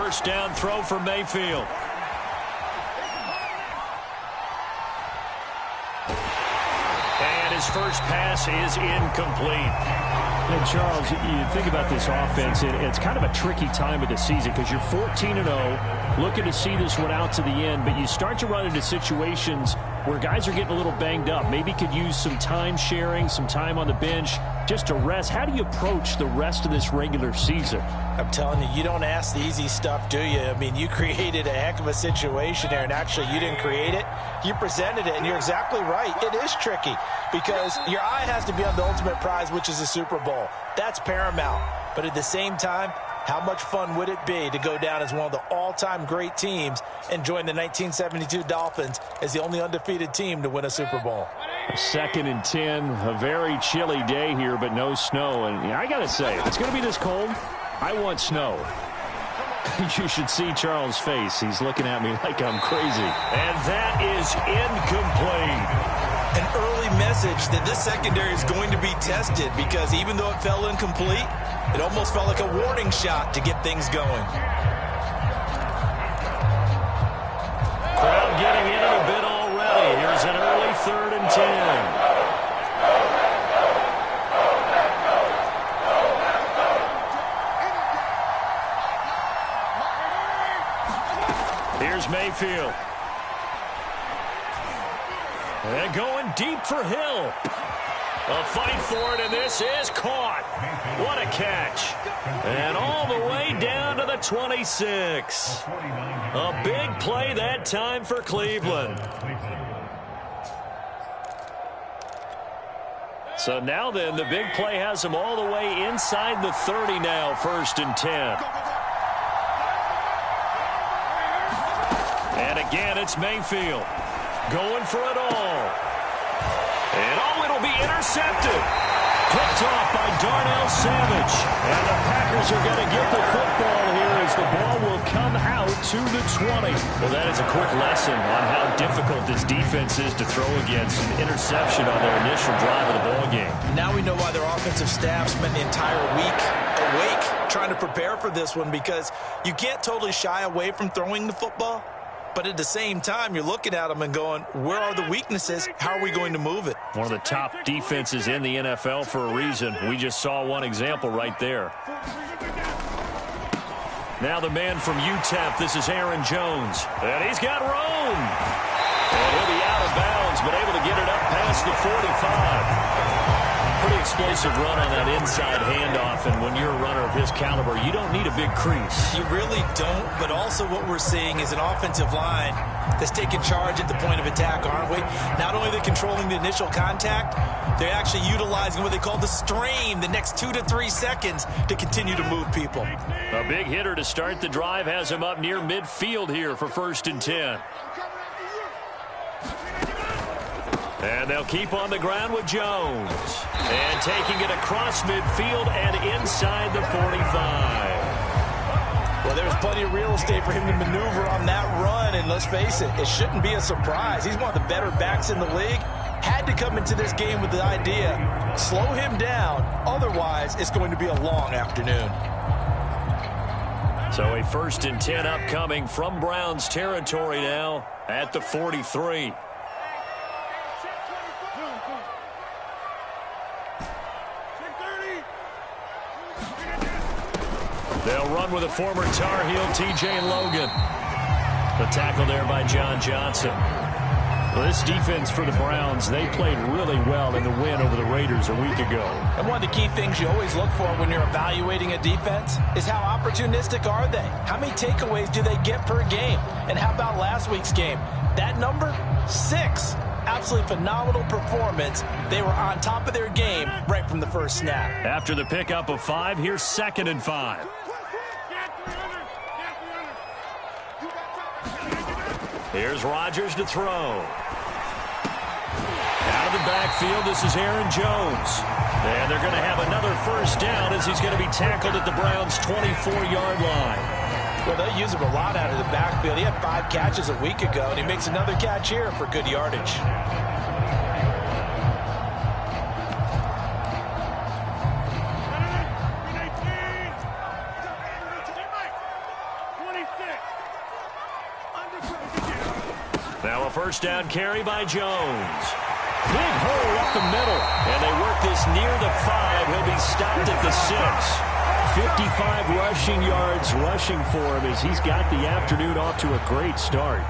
first down throw for Mayfield. And his first pass is incomplete. And Charles, you think about this offense, it's kind of a tricky time of the season because you're 14-0, looking to see this one out to the end, but you start to run into situations where guys are getting a little banged up. Maybe could use some time sharing, some time on the bench just to rest. How do you approach the rest of this regular season? I'm telling you, you don't ask the easy stuff, do you? I mean, you created a heck of a situation there, and actually you didn't create it. You presented it, and you're exactly right. It is tricky because your eye has to be on the ultimate prize, which is the Super Bowl. That's paramount. But at the same time, how much fun would it be to go down as one of the all-time great teams and join the 1972 Dolphins as the only undefeated team to win a Super Bowl? 2nd and 10, a very chilly day here, but no snow. And I got to say, if it's going to be this cold, I want snow. You should see Charles' face. He's looking at me like I'm crazy. And that is incomplete. An early message that this secondary is going to be tested because even though it fell incomplete, it almost felt like a warning shot to get things going. Crowd getting in it a bit already. Here's an early 3rd and 10. Here's Mayfield. And going deep for Hill. A fight for it, and this is caught. What a catch. And all the way down to the 26. A big play that time for Cleveland. So now then, the big play has them all the way inside the 30 now, 1st and 10. And again, it's Mayfield. Going for it all. And it'll be intercepted. Picked off by Darnell Savage. And the Packers are going to get the football here as the ball will come out to the 20. Well, that is a quick lesson on how difficult this defense is to throw against. An interception on their initial drive of the ball game. Now we know why their offensive staff spent the entire week awake trying to prepare for this one because you can't totally shy away from throwing the football. But at the same time, you're looking at them and going, where are the weaknesses? How are we going to move it? One of the top defenses in the NFL for a reason. We just saw one example right there. Now the man from UTEP, this is Aaron Jones. And he's got room. And he'll be out of bounds, but able to get it up past the 45. Pretty explosive run on that inside handoff, and when you're a runner of his caliber, you don't need a big crease. You really don't, but also what we're seeing is an offensive line that's taking charge at the point of attack, aren't we? Not only are they controlling the initial contact, they're actually utilizing what they call the strain the next 2 to 3 seconds to continue to move people. A big hitter to start the drive has him up near midfield here for 1st and 10. And they'll keep on the ground with Jones. And taking it across midfield and inside the 45. Well, there's plenty of real estate for him to maneuver on that run. And let's face it, it shouldn't be a surprise. He's one of the better backs in the league. Had to come into this game with the idea, slow him down. Otherwise, it's going to be a long afternoon. So a 1st and 10 upcoming from Browns territory now at the 43. They'll run with a former Tar Heel, T.J. Logan. The tackle there by John Johnson. Well, this defense for the Browns, they played really well in the win over the Raiders a week ago. And one of the key things you always look for when you're evaluating a defense is how opportunistic are they? How many takeaways do they get per game? And how about last week's game? That number, 6. Absolutely phenomenal performance. They were on top of their game right from the first snap. After the pickup of 5, here's 2nd and 5. Here's Rodgers to throw. Out of the backfield, this is Aaron Jones. And they're going to have another 1st down as he's going to be tackled at the Browns' 24-yard line. Well, they use him a lot out of the backfield. He had 5 catches a week ago, and he makes another catch here for good yardage. Now a first down carry by Jones. Big hole up the middle, and they work this near the 5. He'll be stopped at the 6. 55 rushing yards rushing for him as he's got the afternoon off to a great start.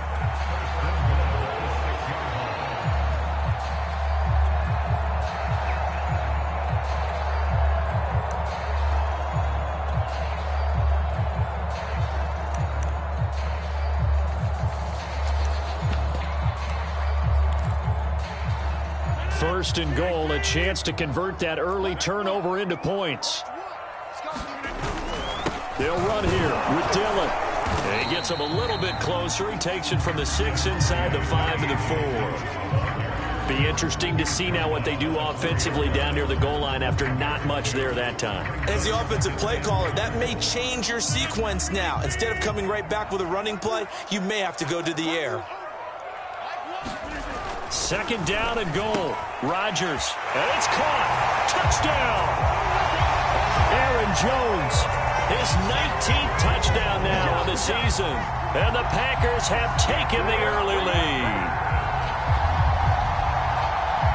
First and goal, a chance to convert that early turnover into points. They'll run here with Dillon. And he gets him a little bit closer. He takes it from the 6 inside the 5 to the 4. Be interesting to see now what they do offensively down near the goal line after not much there that time. As the offensive play caller, that may change your sequence now. Instead of coming right back with a running play, you may have to go to the air. Second down and goal. Rodgers. And it's caught. Touchdown. Aaron Jones. His 19th touchdown now of the season. And the Packers have taken the early lead.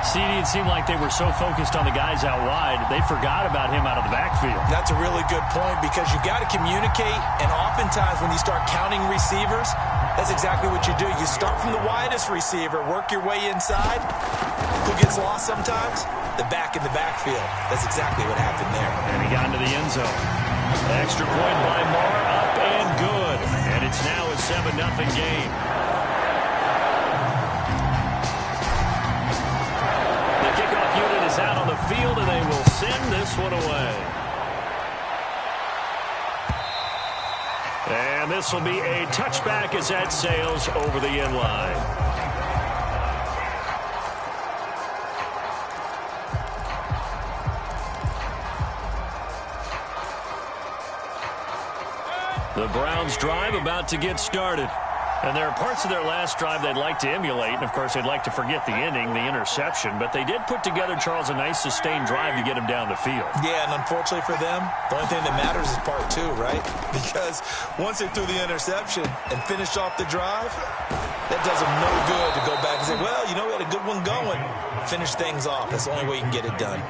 CD, it seemed like they were so focused on the guys out wide, they forgot about him out of the backfield. That's a really good point because you got to communicate, and oftentimes when you start counting receivers, that's exactly what you do. You start from the widest receiver, work your way inside. Who gets lost sometimes? The back in the backfield. That's exactly what happened there. And he got into the end zone. Extra point by Marr, up and good. And it's now a 7-0 game. The kickoff unit is out on the field, and they will send this one away. And this will be a touchback as that sails over the end line. The Browns drive about to get started. And there are parts of their last drive they'd like to emulate. And, of course, they'd like to forget the ending, the interception. But they did put together, Charles, a nice sustained drive to get him down the field. Yeah, and unfortunately for them, the only thing that matters is part 2, right? Because once they threw the interception and finished off the drive, that does them no good to go back and say, well, you know, we had a good one going. Finish things off. That's the only way you can get it done.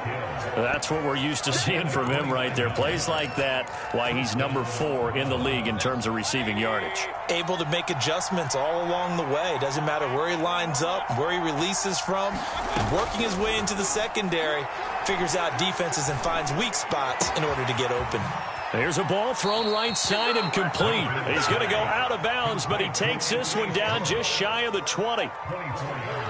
That's what we're used to seeing from him right there. Plays like that, why he's number 4 in the league in terms of receiving yardage. Able to make adjustments all along the way. Doesn't matter where he lines up, where he releases from. Working his way into the secondary, figures out defenses and finds weak spots in order to get open. There's a ball thrown right side and complete. He's going to go out of bounds, but he takes this one down just shy of the 20.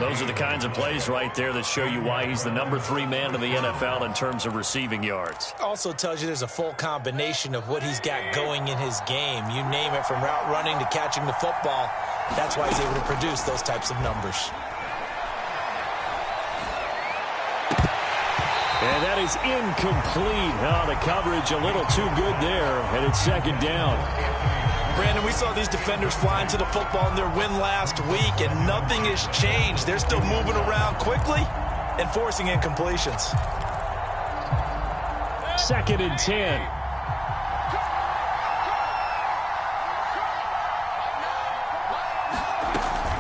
Those are the kinds of plays right there that show you why he's the number 3 man in the NFL in terms of receiving yards. Also tells you there's a full combination of what he's got going in his game. You name it, from route running to catching the football. That's why he's able to produce those types of numbers. And that is incomplete. Oh, the coverage a little too good there, and it's second down. Brandon, we saw these defenders flying to the football in their win last week, and nothing has changed. They're still moving around quickly and forcing incompletions. Second and 10.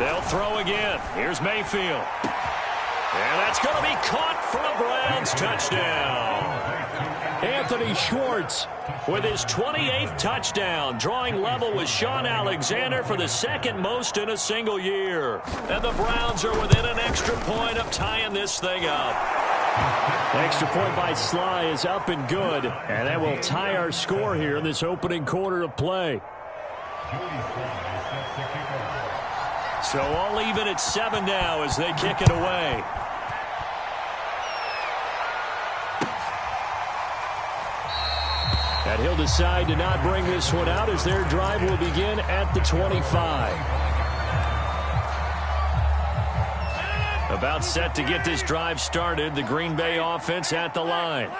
They'll throw again. Here's Mayfield. And that's going to be caught for a Browns touchdown. Anthony Schwartz with his 28th touchdown, drawing level with Sean Alexander for the second most in a single year. And the Browns are within an extra point of tying this thing up. Extra point by Sly is up and good, and that will tie our score here in this opening quarter of play. So all even at 7 now as they kick it away. And he'll decide to not bring this one out as their drive will begin at the 25. About set to get this drive started. The Green Bay offense at the line.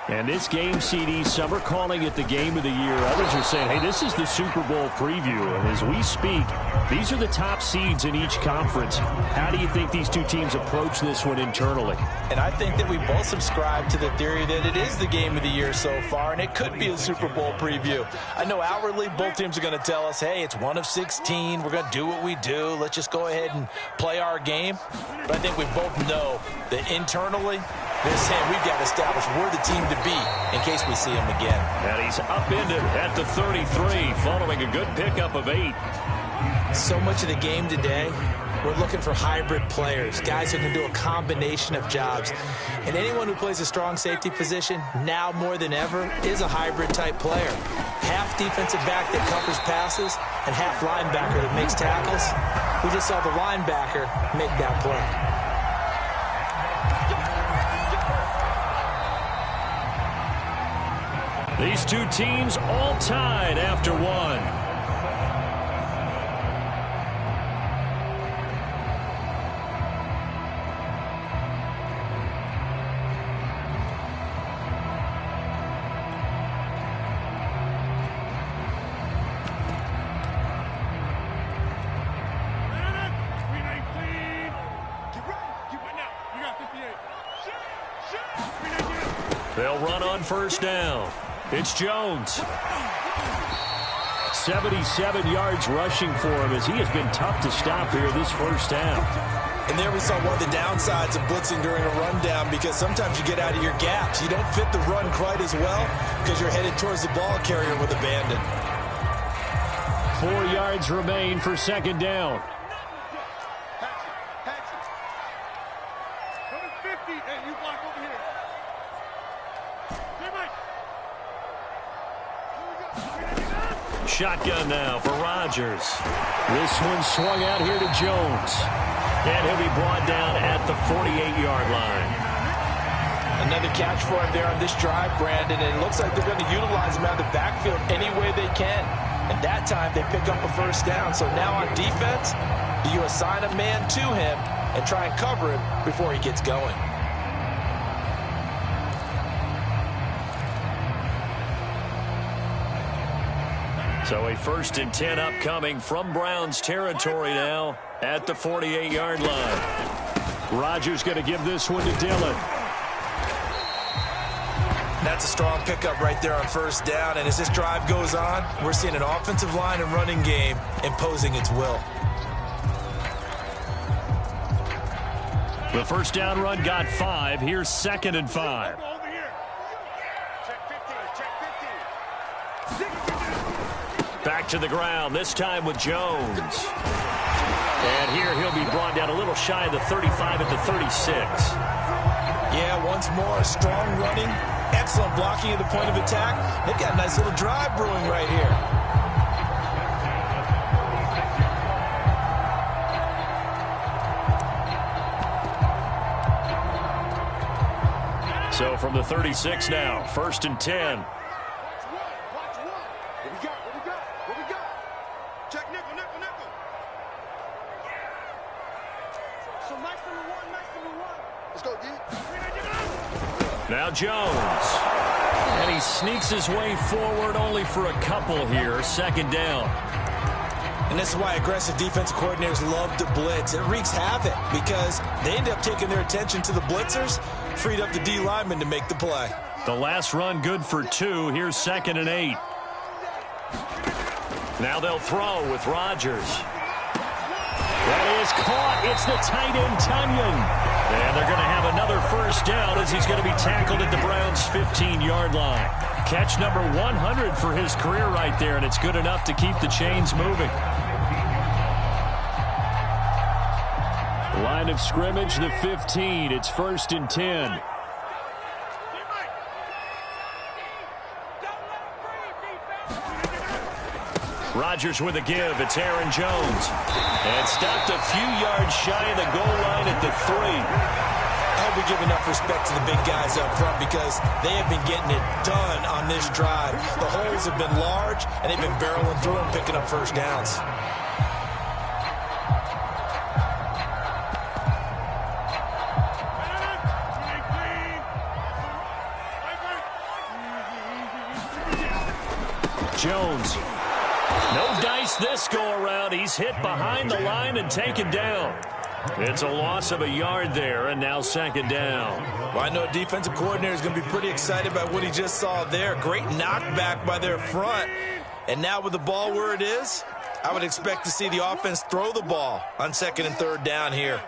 And this game, CD, some are calling it the game of the year. Others are saying, hey, this is the Super Bowl preview. And as we speak, these are the top seeds in each conference. How do you think these two teams approach this one internally? And I think that we both subscribe to the theory that it is the game of the year so far, and it could be a Super Bowl preview. I know outwardly both teams are going to tell us, hey, it's 1 of 16. We're going to do what we do. Let's just go ahead and play our game. But I think we both know that internally, they're saying we've got to establish we're the team to beat in case we see him again. And he's upended at the 33 following a good pickup of 8. So much of the game today, we're looking for hybrid players, guys who can do a combination of jobs. And anyone who plays a strong safety position, now more than ever, is a hybrid-type player. Half defensive back that covers passes and half linebacker that makes tackles. We just saw the linebacker make that play. These two teams all tied after one. They'll run on first down. It's Jones. 77 yards rushing for him as he has been tough to stop here this first half. And there we saw one of the downsides of blitzing during a rundown, because sometimes you get out of your gaps. You don't fit the run quite as well because you're headed towards the ball carrier with abandon. 4 yards remain for second down. Shotgun now for Rodgers. This one swung out here to Jones. And he'll be brought down at the 48-yard line. Another catch for him there on this drive, Brandon. And it looks like they're going to utilize him out of the backfield any way they can. And that time they pick up a first down. So now on defense, you assign a man to him and try and cover him before he gets going. So a 1st and 10 upcoming from Browns territory now at the 48-yard line. Rodgers going to give this one to Dillon. That's a strong pickup right there on first down. And as this drive goes on, we're seeing an offensive line and running game imposing its will. The first down run got 5. Here's 2nd and 5. Back to the ground, this time with Jones. And here he'll be brought down a little shy of the 35 at the 36. Yeah, once more, strong running, excellent blocking at the point of attack. They've got a nice little drive brewing right here. So from the 36 now, 1st and 10. Now Jones. And he sneaks his way forward only for a couple here. 2nd down. And this is why aggressive defensive coordinators love to blitz. It wreaks havoc because they end up taking their attention to the blitzers, freed up the D lineman to make the play. The last run good for 2. Here's 2nd and 8. Now they'll throw with Rodgers. That is caught. It's the tight end, Tunyon. And they're going to have another first down as he's going to be tackled at the Browns' 15-yard line. Catch number 100 for his career right there, and it's good enough to keep the chains moving. Line of scrimmage, the 15. It's 1st and 10. Rodgers with a give. It's Aaron Jones. And stopped a few yards shy of the goal line at the 3. I hope we give enough respect to the big guys up front because they have been getting it done on this drive. The holes have been large, and they've been barreling through and picking up first downs. Jones. No dice this go-around. He's hit behind the line and taken down. It's a loss of a yard there, and now second down. Well, I know a defensive coordinator is going to be pretty excited by what he just saw there. Great knockback by their front. And now with the ball where it is, I would expect to see the offense throw the ball on second and third down here.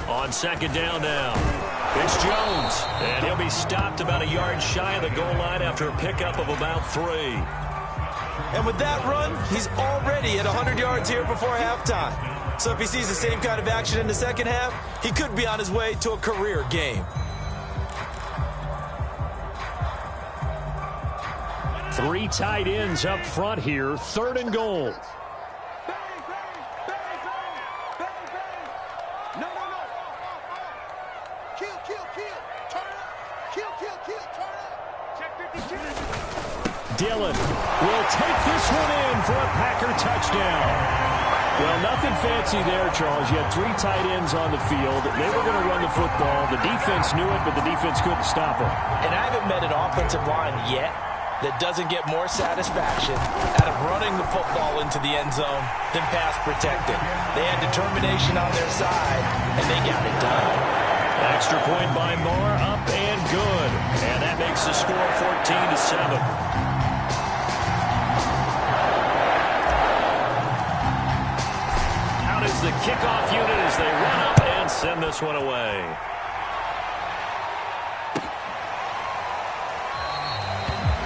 On second down now, it's Jones. And he'll be stopped about a yard shy of the goal line after a pickup of about 3. And with that run, he's already at 100 yards here before halftime. So if he sees the same kind of action in the second half, he could be on his way to a career game. 3 tight ends up front here, third and goal. Dillon will take this one in for a Packer touchdown. Well, nothing fancy there, Charles. You had 3 tight ends on the field. They were going to run the football. The defense knew it, but the defense couldn't stop them. And I haven't met an offensive line yet that doesn't get more satisfaction out of running the football into the end zone than pass protecting. They had determination on their side, and they got it done. Extra point by Moore, up and good. And that makes the score 14-7. The kickoff unit as they run up and send this one away.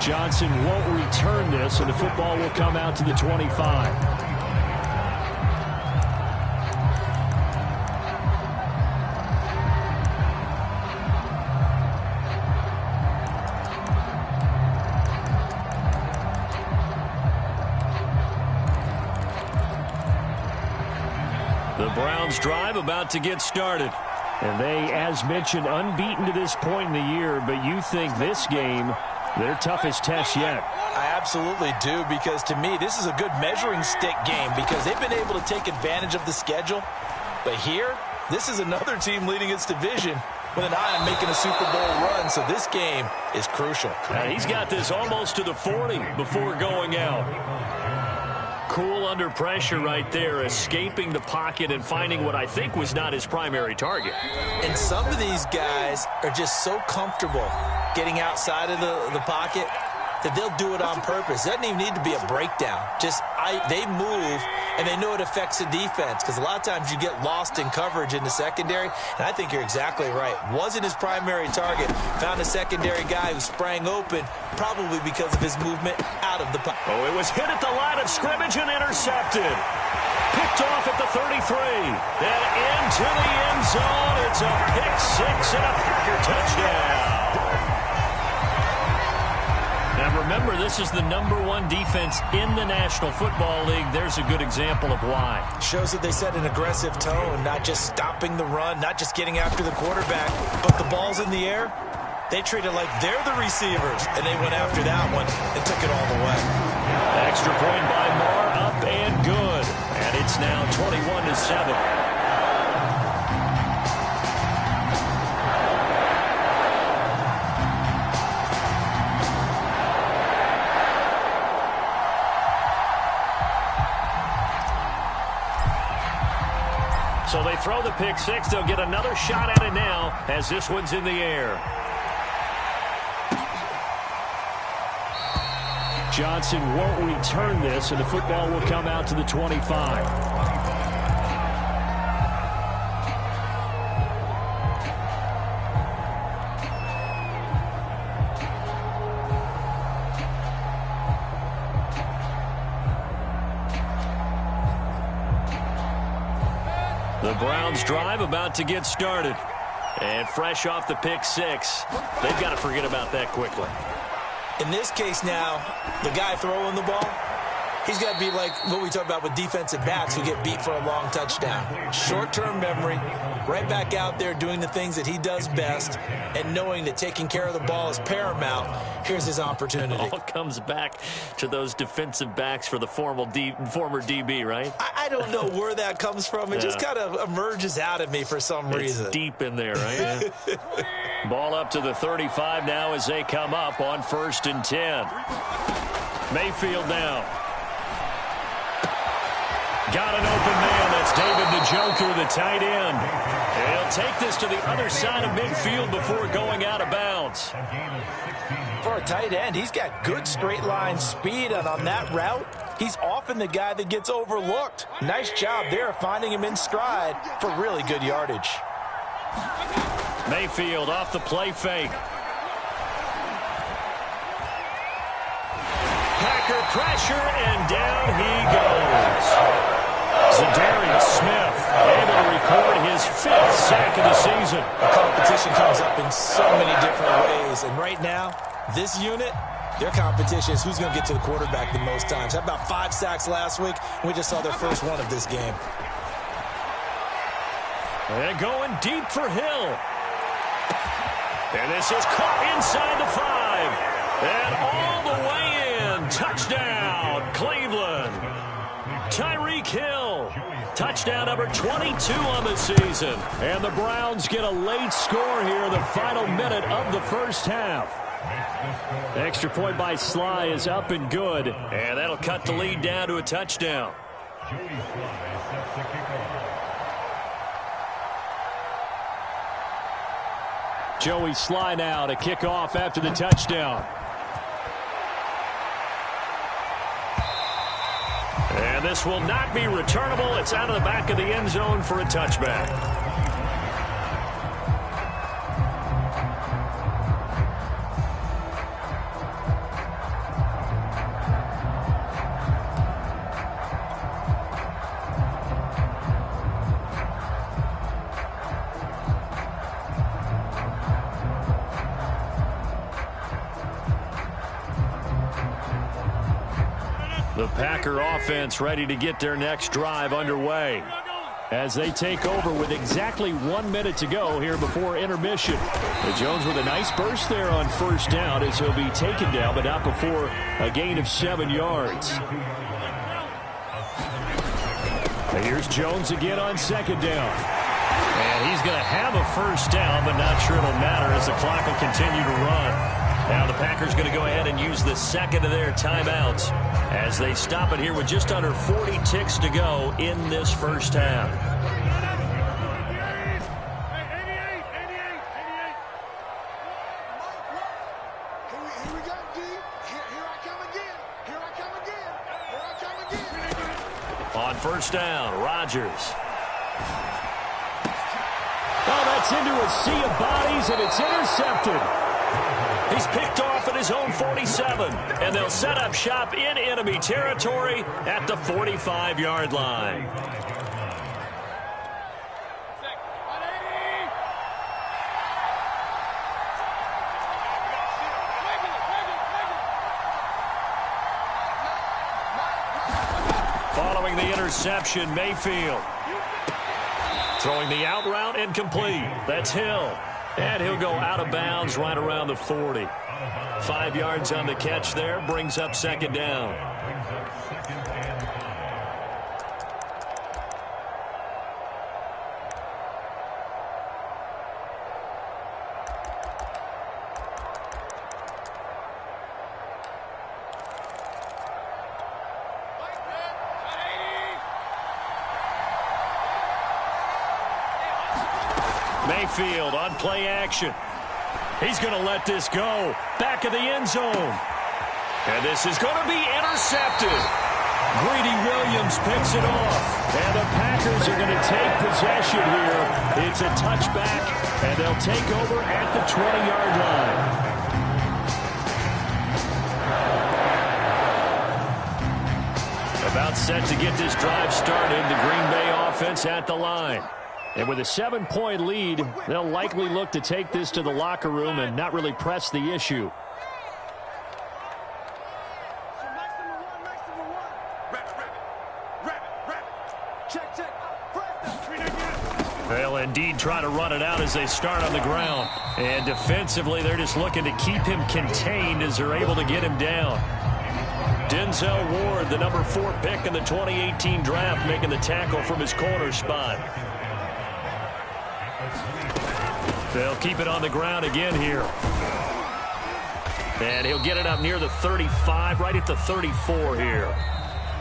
Johnson won't return this, and the football will come out to the 25. The Browns drive about to get started. And they, as mentioned, unbeaten to this point in the year, but you think this game, their toughest test yet. I absolutely do, because to me, this is a good measuring stick game because they've been able to take advantage of the schedule. But here, this is another team leading its division with an eye on making a Super Bowl run, so this game is crucial. He's got this almost to the 40 before going out. Cool under pressure right there, escaping the pocket and finding what I think was not his primary target. And some of these guys are just so comfortable getting outside of the pocket that they'll do it on purpose. It doesn't even need to be a breakdown. They move, and they know it affects the defense because a lot of times you get lost in coverage in the secondary, and I think you're exactly right. Wasn't his primary target. Found a secondary guy who sprang open, probably because of his movement out of the pocket. Oh, it was hit at the line of scrimmage and intercepted. Picked off at the 33. Then into the end zone. It's a pick-6 and a Packer touchdown. Now remember, this is the #1 defense in the National Football League. There's a good example of why. Shows that they set an aggressive tone, not just stopping the run, not just getting after the quarterback, but the ball's in the air. They treat it like they're the receivers, and they went after that one and took it all the way. Extra point by Moore, up and good. And it's now 21-7. So they throw the pick-6. They'll get another shot at it now as this one's in the air. Johnson won't return this, and the football will come out to the 25. The Browns drive about to get started. And fresh off the pick-6, they've got to forget about that quickly. In this case now, the guy throwing the ball, He's got to be like what we talk about with defensive backs who get beat for a long touchdown. Short-term memory, right back out there doing the things that he does best, and knowing that taking care of the ball is paramount. Here's his opportunity. It all comes back to those defensive backs for the former DB, right? I don't know where that comes from. It just kind of emerges out of me for some reason. It's deep in there, right? Yeah. Ball up to the 35 now as they come up on 1st and 10. Mayfield now. Got an open man. That's David Njoku, the tight end. And he'll take this to the other side of midfield before going out of bounds. For a tight end, he's got good straight line speed, and on that route, he's often the guy that gets overlooked. Nice job there finding him in stride for really good yardage. Mayfield off the play fake. Packer pressure, and down he goes. Za'Darius Smith able to record his 5th sack of the season. The competition comes up in so many different ways, and right now, this unit, their competition is who's going to get to the quarterback the most times. Had about 5 sacks last week, and we just saw their first one of this game. And going deep for Hill. And this is caught inside the 5. And all the way in. Touchdown, Cleveland. Tyreek Hill. Touchdown number 22 on the season. And the Browns get a late score here, the final minute of the first half. Extra point by Sly is up and good. And that'll cut the lead down to a touchdown. Joey Sly now to kick off after the touchdown. And this will not be returnable. It's out of the back of the end zone for a touchback. The Packer offense ready to get their next drive underway as they take over with exactly 1 minute to go here before intermission. Jones with a nice burst there on first down as he'll be taken down, but not before a gain of 7 yards. And here's Jones again on second down. And he's going to have a first down, but not sure it'll matter as the clock will continue to run. Now the Packers going to go ahead and use the second of their timeouts as they stop it here with just under 40 ticks to go in this first half. Here we go, D. Here I come again. Here I come again. Here I come again. On first down, Rodgers. Oh, that's into a sea of bodies, and it's intercepted. He's picked off at his own 47, and they'll set up shop in enemy territory at the 45-yard line. Following the interception, Mayfield. Throwing the out route incomplete. That's Hill. And he'll go out of bounds right around the 40. 5 yards on the catch there, brings up second down. Mayfield on play action. He's going to let this go. Back of the end zone. And this is going to be intercepted. Greedy Williams picks it off. And the Packers are going to take possession here. It's a touchback, and they'll take over at the 20-yard line. About set to get this drive started. The Green Bay offense at the line. And with a 7-point lead, they'll likely look to take this to the locker room and not really press the issue. They'll indeed try to run it out as they start on the ground. And defensively, they're just looking to keep him contained as they're able to get him down. Denzel Ward, the number 4 pick in the 2018 draft, making the tackle from his corner spot. They'll keep it on the ground again here. And he'll get it up near the 35, right at the 34 here.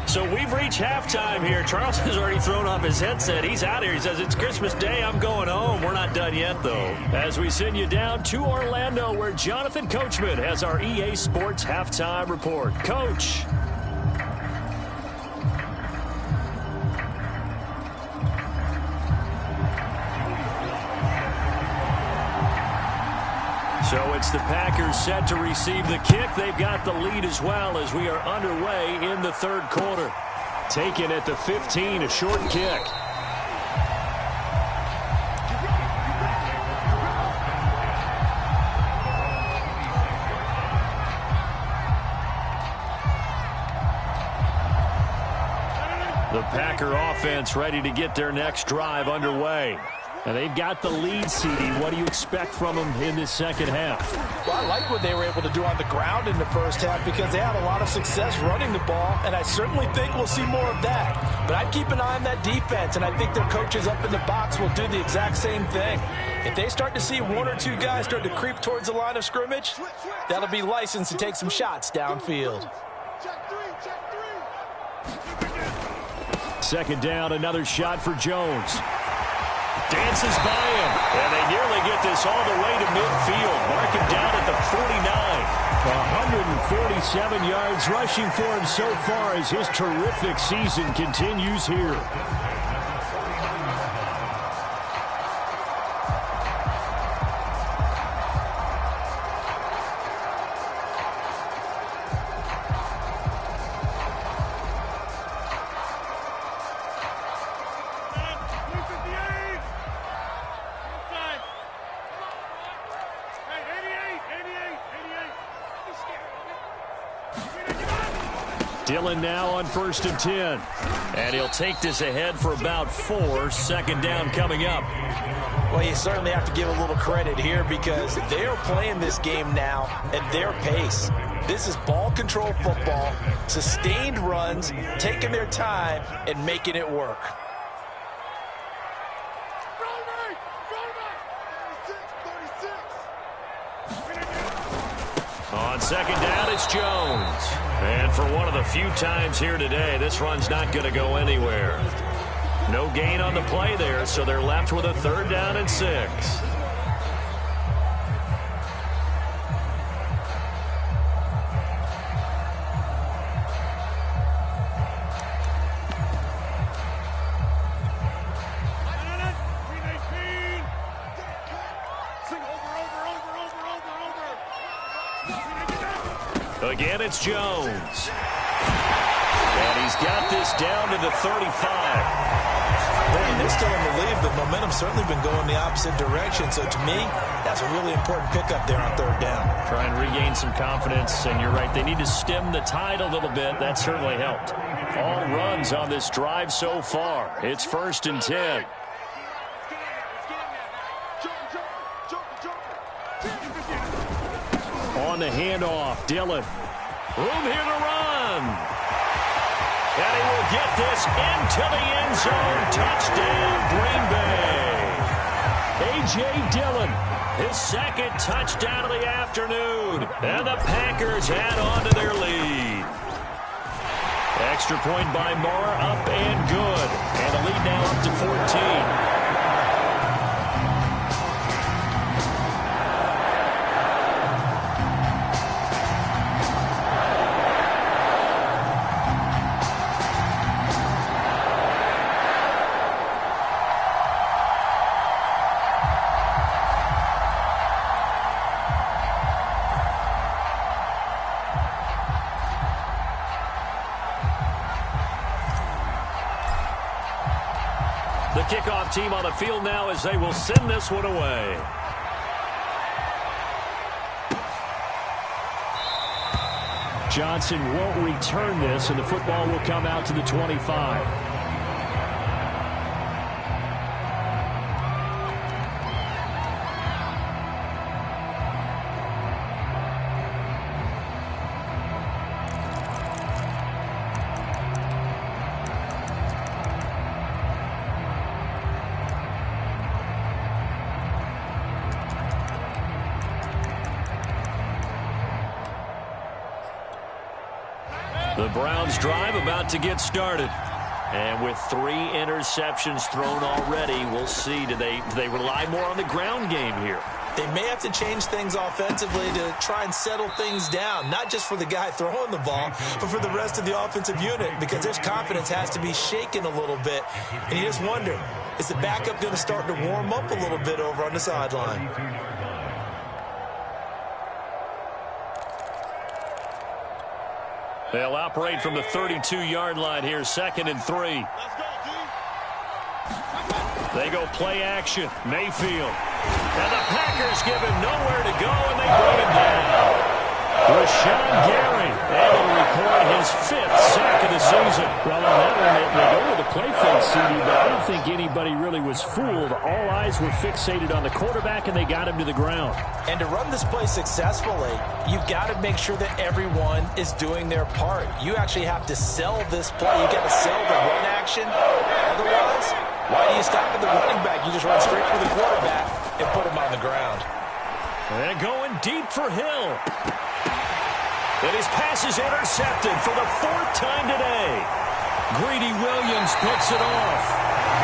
So we've reached halftime here. Charles has already thrown off his headset. He's out here. He says, it's Christmas Day. I'm going home. We're not done yet, though. As we send you down to Orlando, where Jonathan Coachman has our EA Sports Halftime Report. Coach. So it's the Packers set to receive the kick. They've got the lead as well as we are underway in the third quarter. Taken at the 15, a short kick. The Packer offense ready to get their next drive underway. And they've got the lead, CD. What do you expect from them in this second half? Well, I like what they were able to do on the ground in the first half because they had a lot of success running the ball, and I certainly think we'll see more of that. But I'd keep an eye on that defense, and I think their coaches up in the box will do the exact same thing. If they start to see 1 or 2 guys start to creep towards the line of scrimmage, that'll be licensed to take some shots downfield. Second down, another shot for Jones. Dances by him, and they nearly get this all the way to midfield. Mark him down at the 49. 147 yards rushing for him so far as his terrific season continues here. Dillon now on 1st and 10. And he'll take this ahead for about 4. Second down coming up. Well, you certainly have to give a little credit here because they are playing this game now at their pace. This is ball control football, sustained runs, taking their time, and making it work. On second down, it's Jones. And for one of the few times here today, this run's not going to go anywhere. No gain on the play there, so they're left with a 3rd down and 6. Again, it's Jones. And he's got this down to the 35. Man, they're still in the lead. The momentum's certainly been going the opposite direction. So to me, that's a really important pickup there on 3rd down. Try and regain some confidence. And you're right, they need to stem the tide a little bit. That certainly helped. All runs on this drive so far. It's 1st and 10. On the handoff, Dillon. Room here to run. And he will get this into the end zone. Touchdown, Green Bay. A.J. Dillon, his 2nd touchdown of the afternoon. And the Packers add on to their lead. Extra point by Moore, up and good. And the lead now up to 14. The kickoff team on the field now as they will send this one away. Johnson won't return this, and the football will come out to the 25. The Browns drive about to get started. And with 3 interceptions thrown already, we'll see. Do they rely more on the ground game here? They may have to change things offensively to try and settle things down, not just for the guy throwing the ball, but for the rest of the offensive unit, because their confidence has to be shaken a little bit. And you just wonder, is the backup going to start to warm up a little bit over on the sideline? They'll operate from the 32-yard line here, 2nd and 3. They go play action. Mayfield. And the Packers give him nowhere to go, and they bring him down. Rashawn Gary able to record his 5th sack of the season. Well, on that one, they go with the play fake, CD, but I don't think anybody really was fooled. All eyes were fixated on the quarterback, and they got him to the ground. And to run this play successfully, you've got to make sure that everyone is doing their part. You actually have to sell this play. You've got to sell the run action. Otherwise, why do you stop at the running back? You just run straight for the quarterback and put him on the ground. And going deep for Hill. And his pass is intercepted for the 4th time today. Greedy Williams picks it off.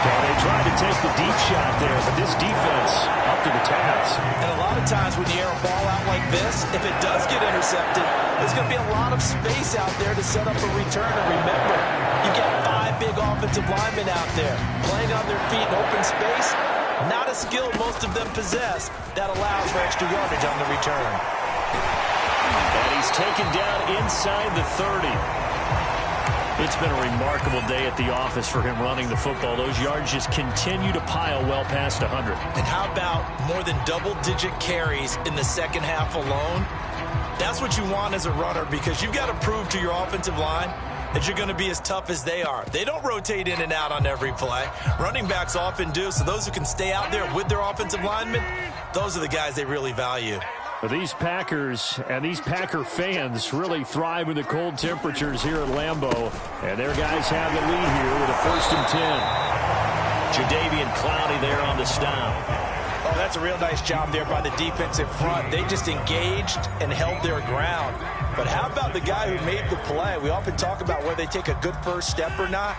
Okay, they tried to take the deep shot there, but this defense up to the task. And a lot of times when you air a ball out like this, if it does get intercepted, there's going to be a lot of space out there to set up a return. And remember, you got 5 big offensive linemen out there playing on their feet in open space. Not a skill most of them possess that allows for extra yardage on the return. And he's taken down inside the 30. It's been a remarkable day at the office for him running the football. Those yards just continue to pile well past 100. And how about more than double-digit carries in the second half alone? That's what you want as a runner, because you've got to prove to your offensive line that you're going to be as tough as they are. They don't rotate in and out on every play. Running backs often do, so those who can stay out there with their offensive linemen, those are the guys they really value. But these Packers and these Packer fans really thrive in the cold temperatures here at Lambeau. And their guys have the lead here with a 1st and 10. Jadeveon Clowney there on the stop. Oh, that's a real nice job there by the defensive front. They just engaged and held their ground. But how about the guy who made the play? We often talk about whether they take a good first step or not.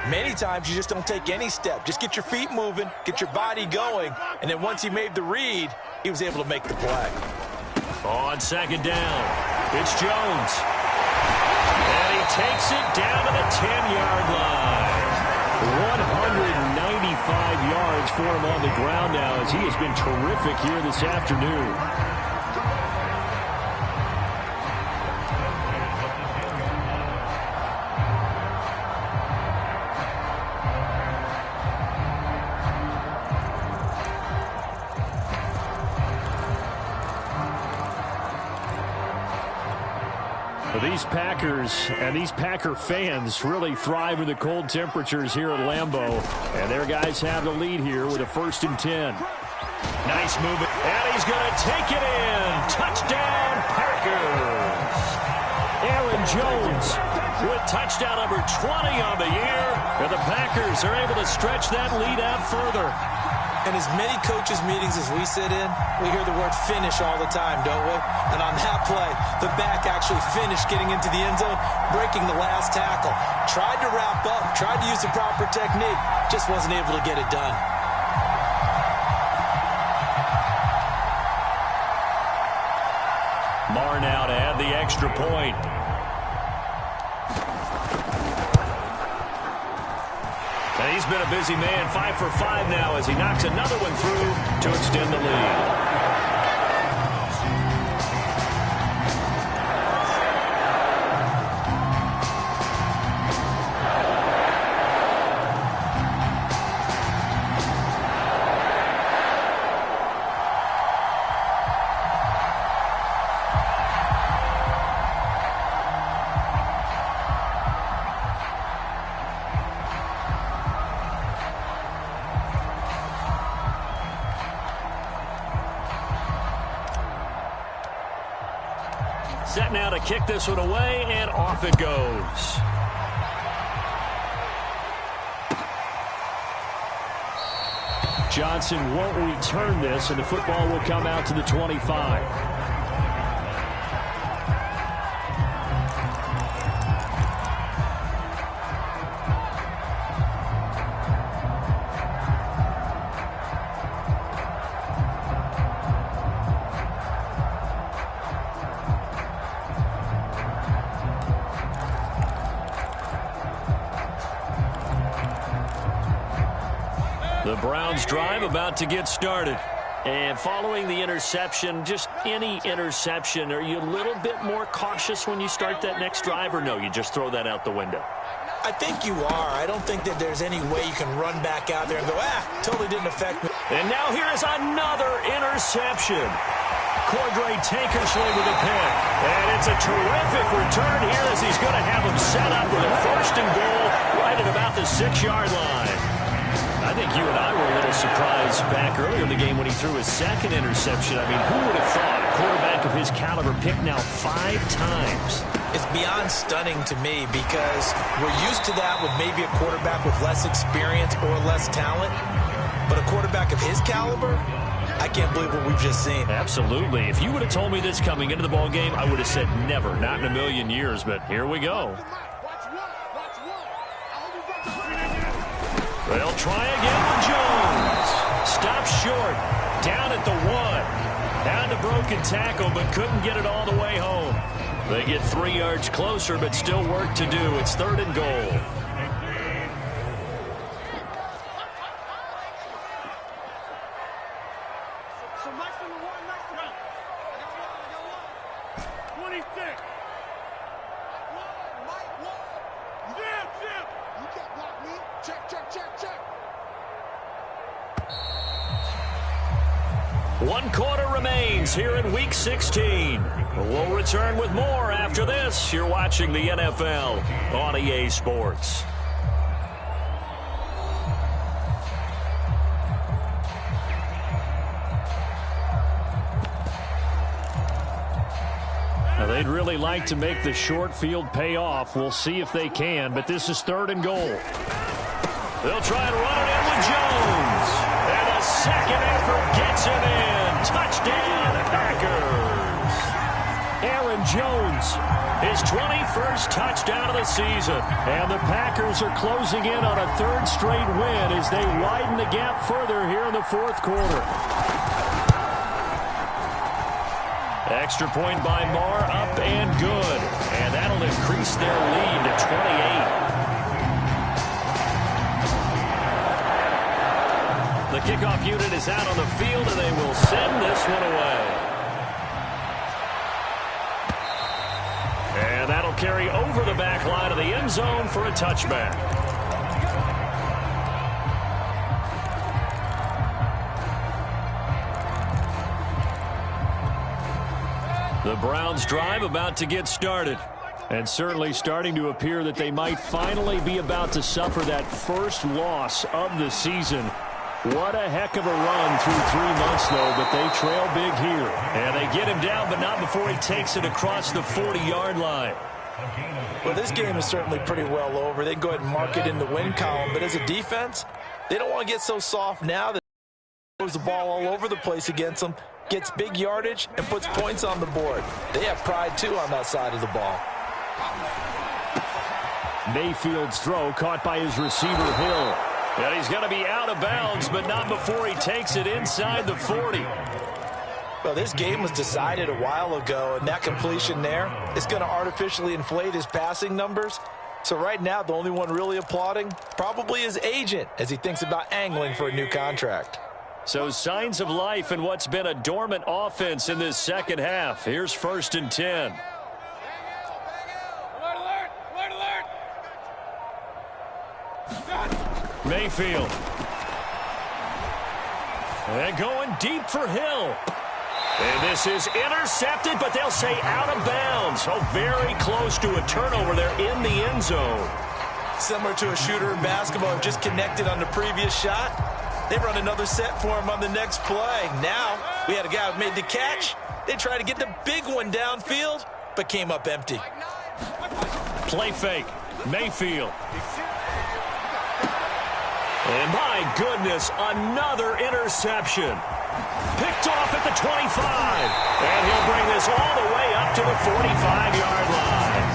Many times you just don't take any step. Just get your feet moving, get your body going, and then once he made the read, he was able to make the play. On 2nd down, it's Jones. And he takes it down to the 10-yard line. 195 yards for him on the ground now, as he has been terrific here this afternoon. These Packers and these Packer fans really thrive in the cold temperatures here at Lambeau. And their guys have the lead here with a 1st and 10. Nice movement. And he's going to take it in. Touchdown, Packers. Aaron Jones with touchdown number 20 on the year. And the Packers are able to stretch that lead out further. In as many coaches' meetings as we sit in, we hear the word finish all the time, don't we? And on that play, the back actually finished getting into the end zone, breaking the last tackle. Tried to wrap up, tried to use the proper technique, just wasn't able to get it done. Marr now to add the extra point. And he's been a busy man, 5 for 5 now as he knocks another one through to extend the lead. Set now to kick this one away, and off it goes. Johnson won't return this, and the football will come out to the 25. The Browns drive about to get started. And following the interception, just any interception, are you a little bit more cautious when you start that next drive, or no, you just throw that out the window? I think you are. I don't think that there's any way you can run back out there and go, totally didn't affect me. And now here is another interception. Cordray Tankersley with a pick. And it's a terrific return here as he's going to have him set up with a 1st and goal right at about the 6-yard line. I think you and I were a little surprised back earlier in the game when he threw his 2nd interception. I mean, who would have thought a quarterback of his caliber picked now 5 times? It's beyond stunning to me because we're used to that with maybe a quarterback with less experience or less talent. But a quarterback of his caliber, I can't believe what we've just seen. Absolutely. If you would have told me this coming into the ball game, I would have said never, not in a million years. But here we go. They'll try again with Jones. Stops short. Down at the 1. Down to broken tackle, but couldn't get it all the way home. They get 3 yards closer, but still work to do. It's 3rd and goal. One quarter remains here in Week 16. We'll return with more after this. You're watching the NFL on EA Sports. Now, they'd really like to make the short field pay off. We'll see if they can, but this is 3rd and goal. They'll try and run it in with Jones. And a second effort gets him in. Touchdown, Packers. Aaron Jones, his 21st touchdown of the season. And the Packers are closing in on a 3rd straight win as they widen the gap further here in the 4th quarter. Extra point by Marr, up and good. And that'll increase their lead to 28. The kickoff unit is out on the field, and they will send this one away. And that'll carry over the back line of the end zone for a touchback. The Browns drive about to get started. And certainly starting to appear that they might finally be about to suffer that first loss of the season. What a heck of a run through 3 months, though, but they trail big here. And they get him down, but not before he takes it across the 40-yard line. Well, this game is certainly pretty well over. They can go ahead and mark it in the win column, but as a defense, they don't want to get so soft now that throws the ball all over the place against them, gets big yardage, and puts points on the board. They have pride, too, on that side of the ball. Mayfield's throw caught by his receiver, Hill. And he's going to be out of bounds, but not before he takes it inside the 40. Well, this game was decided a while ago, and that completion there is going to artificially inflate his passing numbers. So right now, the only one really applauding probably his agent as he thinks about angling for a new contract. So signs of life in what's been a dormant offense in this second half. Here's 1st and 10. Mayfield. And going deep for Hill. And this is intercepted, but they'll say out of bounds. Oh, very close to a turnover there in the end zone. Similar to a shooter in basketball who just connected on the previous shot. They run another set for him on the next play. Now, we had a guy who made the catch. They tried to get the big one downfield, but came up empty. Play fake. Mayfield. And my goodness, another interception. Picked off at the 25. And he'll bring this all the way up to the 45-yard line.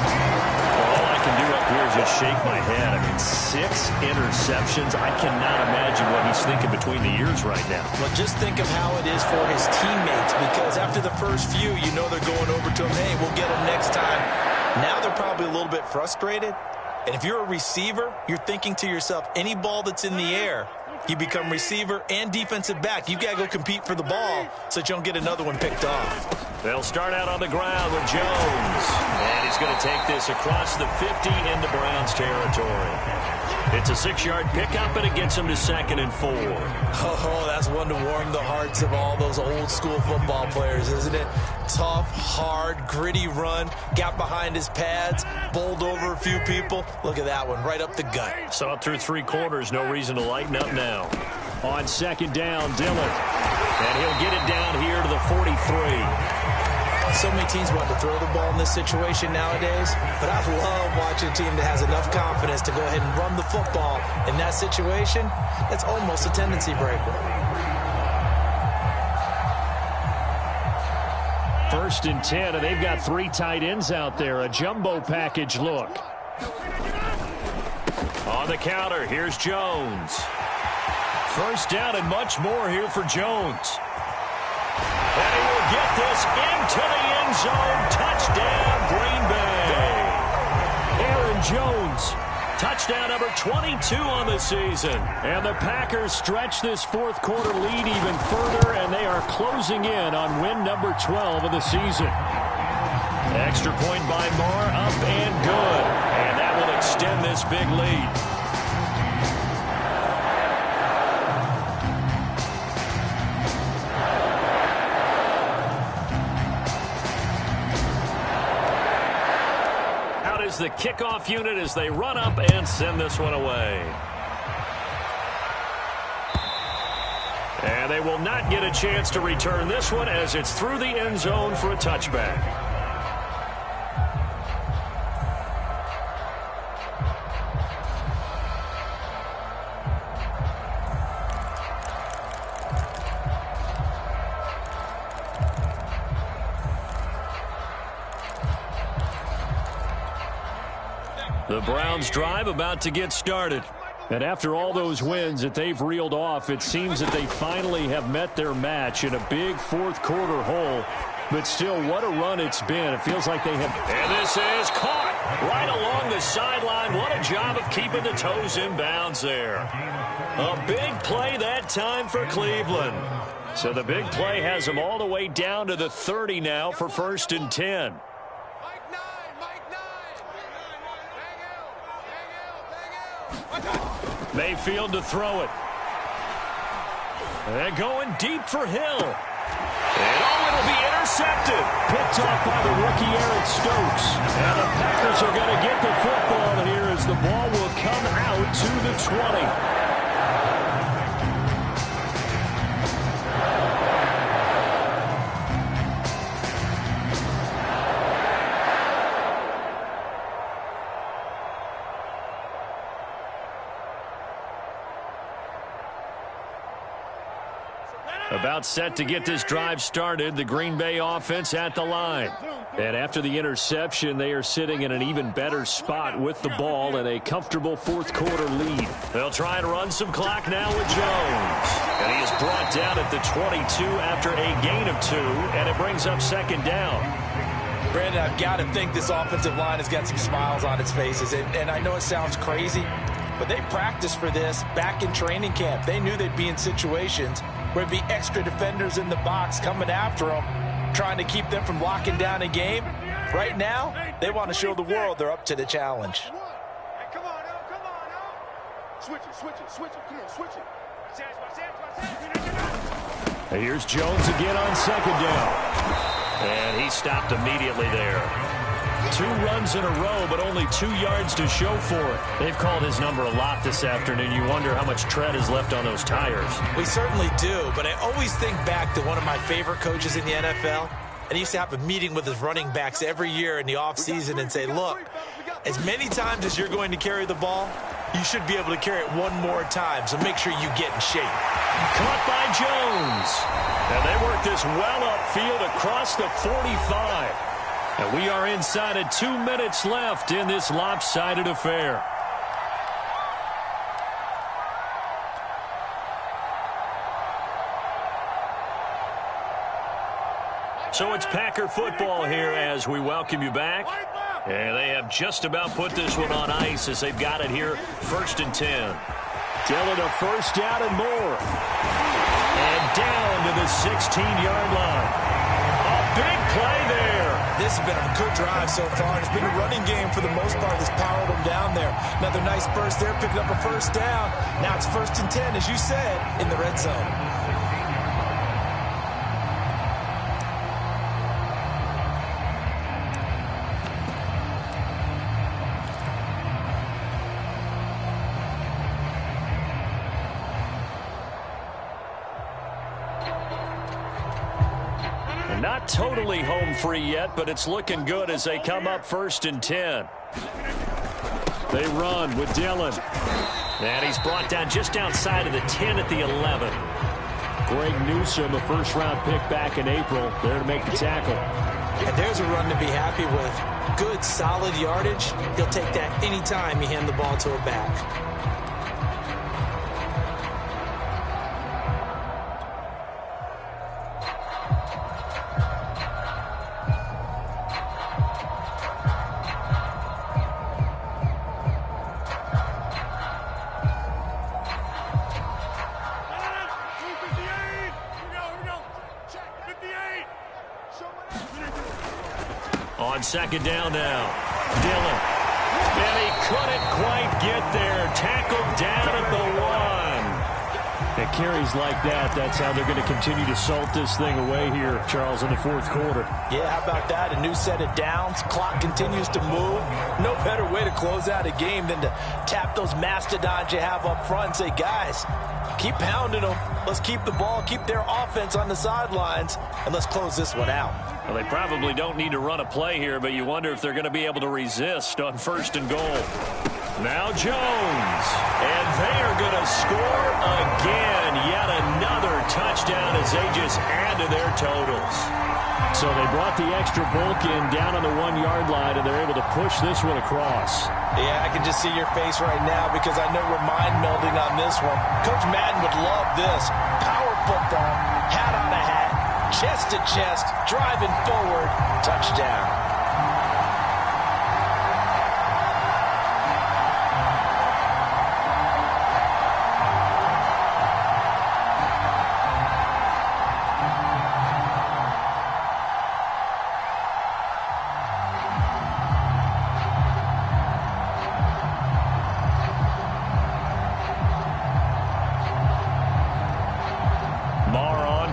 All I can do up here is just shake my head. I mean, 6 interceptions. I cannot imagine what he's thinking between the ears right now. Well, just think of how it is for his teammates, because after the first few, you know they're going over to him, hey, we'll get him next time. Now they're probably a little bit frustrated. And if you're a receiver, you're thinking to yourself, any ball that's in the air, You become receiver and defensive back. You've got to go compete for the ball so that you don't get another one picked off. They'll start out on the ground with Jones. And he's going to take this across the 50 into Browns territory. It's a 6-yard pickup, and it gets him to 2nd and 4. Oh, that's one to warm the hearts of all those old-school football players, isn't it? Tough, hard, gritty run. Got behind his pads, bowled over a few people. Look at that one, right up the gut. Saw it through 3 quarters. No reason to lighten up now. On 2nd down, Dillon. And he'll get it down here to the 43. So many teams want to throw the ball in this situation nowadays, but I love watching a team that has enough confidence to go ahead and run the football in that situation. That's almost a tendency breaker. 1st and 10, and they've got 3 tight ends out there. A jumbo package look. On the counter, here's Jones. 1st down and much more here for Jones. And he will get this into the end zone. Touchdown, Green Bay. Aaron Jones, touchdown number 22 on the season. And the Packers stretch this 4th quarter lead even further, and they are closing in on win number 12 of the season. Extra point by Moore, up and good. And that will extend this big lead. The kickoff unit as they run up and send this one away. And they will not get a chance to return this one as it's through the end zone for a touchback. The Browns drive about to get started. And after all those wins that they've reeled off, it seems that they finally have met their match in a big 4th quarter hole. But still, what a run it's been. It feels like they have... And this is caught right along the sideline. What a job of keeping the toes in bounds there. A big play that time for Cleveland. So the big play has them all the way down to the 30 now for 1st and 10. Mayfield to throw it. They're going deep for Hill. And it'll be intercepted. Picked off by the rookie Eric Stokes. And the Packers are going to get the football here as the ball will come out to the 20. About set to get this drive started, the Green Bay offense at the line. And after the interception, they are sitting in an even better spot with the ball and a comfortable 4th quarter lead. They'll try and run some clock now with Jones. And he is brought down at the 22 after a gain of 2, and it brings up 2nd down. Brandon, I've got to think this offensive line has got some smiles on its faces. And I know it sounds crazy, but they practiced for this back in training camp. They knew they'd be in situations where there'd be extra defenders in the box coming after them, trying to keep them from locking down a game. Right now, they want to show the world they're up to the challenge. Hey, come on, now, come on, now. Switch it. Come on, switch it. Here's Jones again on 2nd down. And he stopped immediately there. 2 runs in a row, but only 2 yards to show for it. They've called his number a lot this afternoon. You wonder how much tread is left on those tires. We certainly do, but I always think back to one of my favorite coaches in the NFL. And he used to have a meeting with his running backs every year in the offseason and say, look, as many times as you're going to carry the ball, you should be able to carry it one more time, so make sure you get in shape. Caught by Jones. And they work this well upfield across the 45. And we are inside of 2 minutes left in this lopsided affair. So it's Packer football here as we welcome you back. And they have just about put this one on ice as they've got it here, 1st and 10. Dillon a first down and more. And down to the 16-yard line. A big play there. This has been a good drive so far. It's been a running game for the most part that's powered them down there. Another nice burst there, picking up a first down. Now it's 1st and 10, as you said, in the red zone. Not totally home free yet, but it's looking good as they come up 1st and 10. They run with Dillon. And he's brought down just outside of the 10 at the 11. Greg Newsome, a first-round pick back in April, there to make the tackle. And there's a run to be happy with. Good, solid yardage. He'll take that anytime you hand the ball to a back. On 2nd down now, Dillon. And he couldn't quite get there. Tackled down at the 1. At carries like that, that's how they're going to continue to salt this thing away here, Charles, in the 4th quarter. Yeah, how about that? A new set of downs. Clock continues to move. No better way to close out a game than to tap those mastodons you have up front and say, guys, keep pounding them. Let's keep the ball, keep their offense on the sidelines, and let's close this one out. Well, they probably don't need to run a play here, but you wonder if they're going to be able to resist on 1st and goal. Now Jones. And they are going to score again. Yet another touchdown as they just add to their totals. So they brought the extra bulk in down on the 1-yard line, and they're able to push this one across. Yeah, I can just see your face right now because I know we're mind melding on this one. Coach Madden would love this. Power football, hat on a hat, chest to chest, driving forward, touchdown.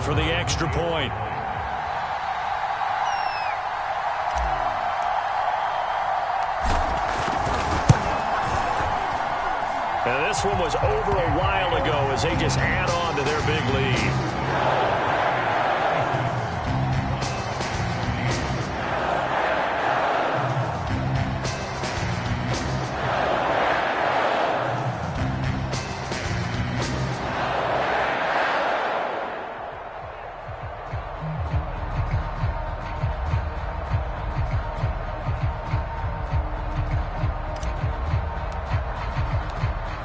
For the extra point. And this one was over a while ago as they just add on to their big lead.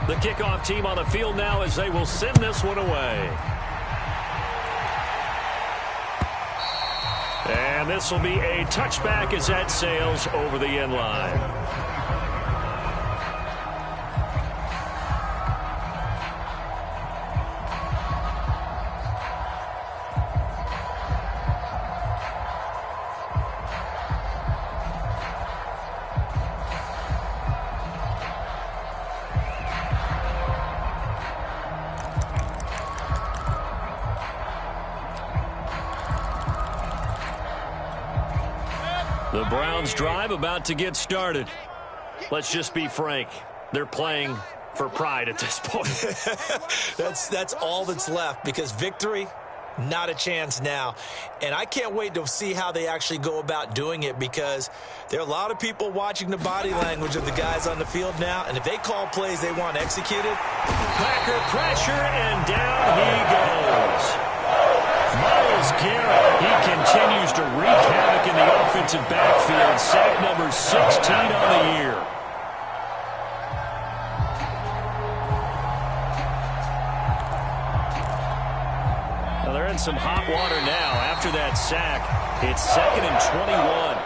The kickoff team on the field now as they will send this one away. And this will be a touchback as that sails over the end line. The Browns drive about to get started. Let's just be frank. They're playing for pride at this point. That's all that's left because victory, not a chance now. And I can't wait to see how they actually go about doing it because there are a lot of people watching the body language of the guys on the field now. And if they call plays they want executed. Packer pressure, and down he goes. Myles Garrett, he continues to wreak havoc in the offensive backfield. Sack number 16 on the year. Well, they're in some hot water now after that sack. It's 2nd and 21.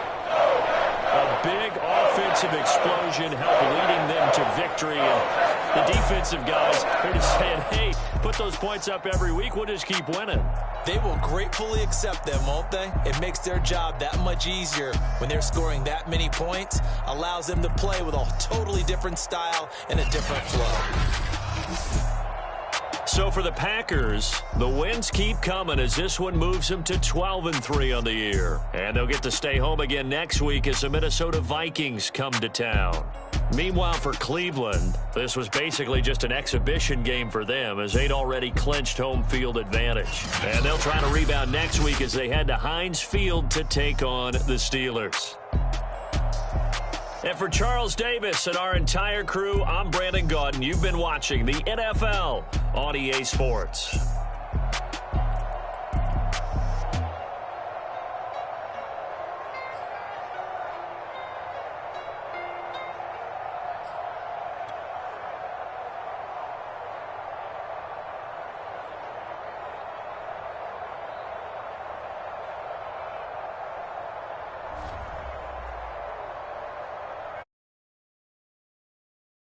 A big offensive explosion helped leading them to victory. And the defensive guys, they're just saying, hey, put those points up every week. We'll just keep winning. They will gratefully accept them, won't they? It makes their job that much easier when they're scoring that many points. Allows them to play with a totally different style and a different flow. So for the Packers, the wins keep coming as this one moves them to 12-3 on the year. And they'll get to stay home again next week as the Minnesota Vikings come to town. Meanwhile, for Cleveland, this was basically just an exhibition game for them as they'd already clinched home field advantage. And they'll try to rebound next week as they head to Heinz Field to take on the Steelers. And for Charles Davis and our entire crew, I'm Brandon Gaudin. You've been watching the NFL on EA Sports.